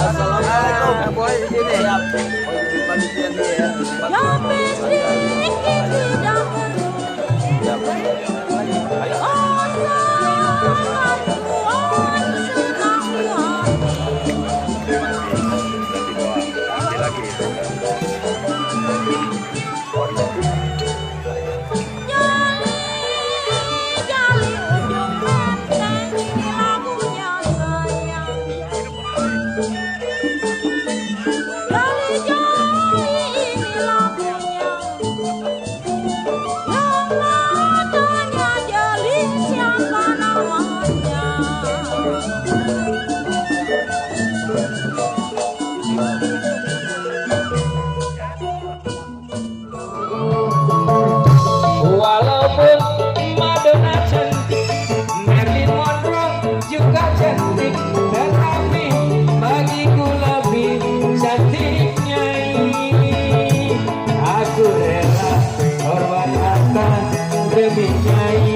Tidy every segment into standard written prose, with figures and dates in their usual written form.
Assalamualaikum. Boy di sini. Siap. Panitia nih ya. Walaupun Madonna cantik, Marilyn Monroe juga cantik, tetapi bagiku lebih cantik Nyai. Aku rela korban harta demi Nyai.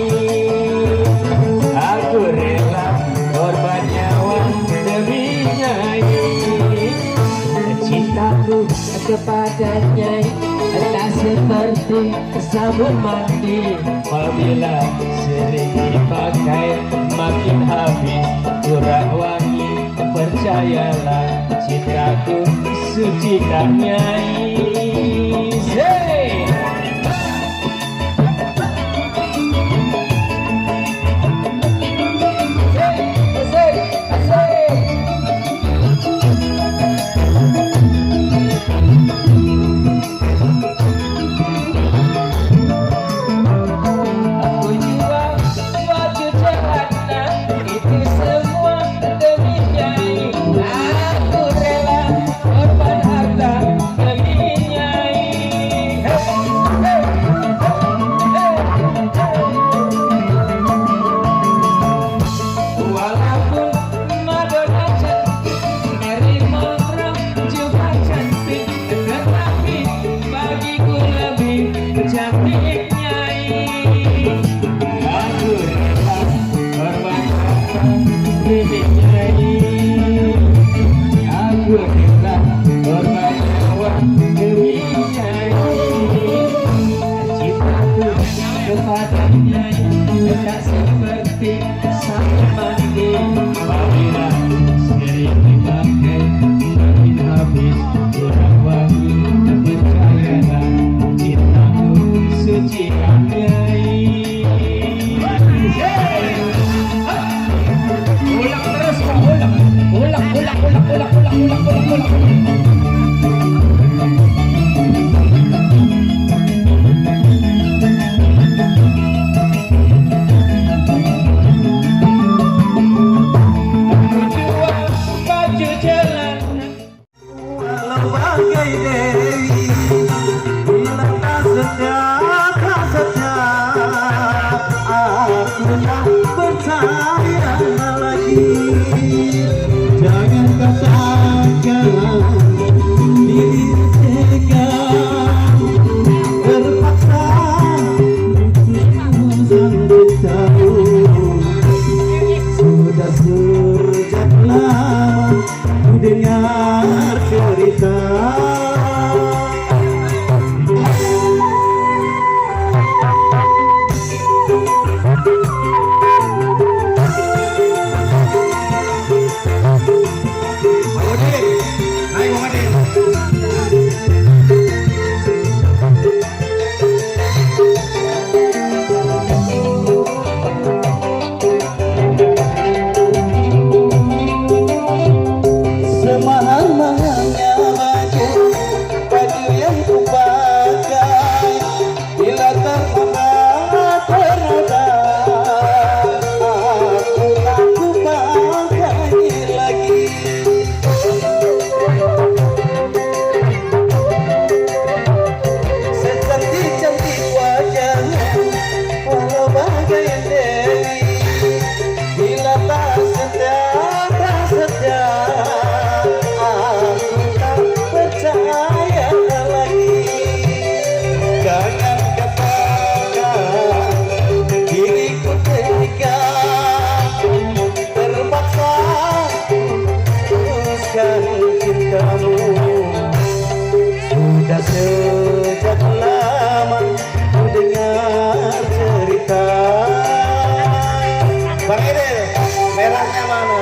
Aku rela korban nyawa demi Nyai. Cintaku kepada Nyai tak seperti sabun mandi, apabila sering dipakai makin habis kurang wangi. Percayalah cintaku suci dan Nyai. Tak seperti sabun mandi, apabila sering dipakai makin habis kurang wangi. Percayalah cintaku suci dan Nyai. Ulang terus, ulang. Sejak lama ku dengar cerita. Bang ini merahnya mana?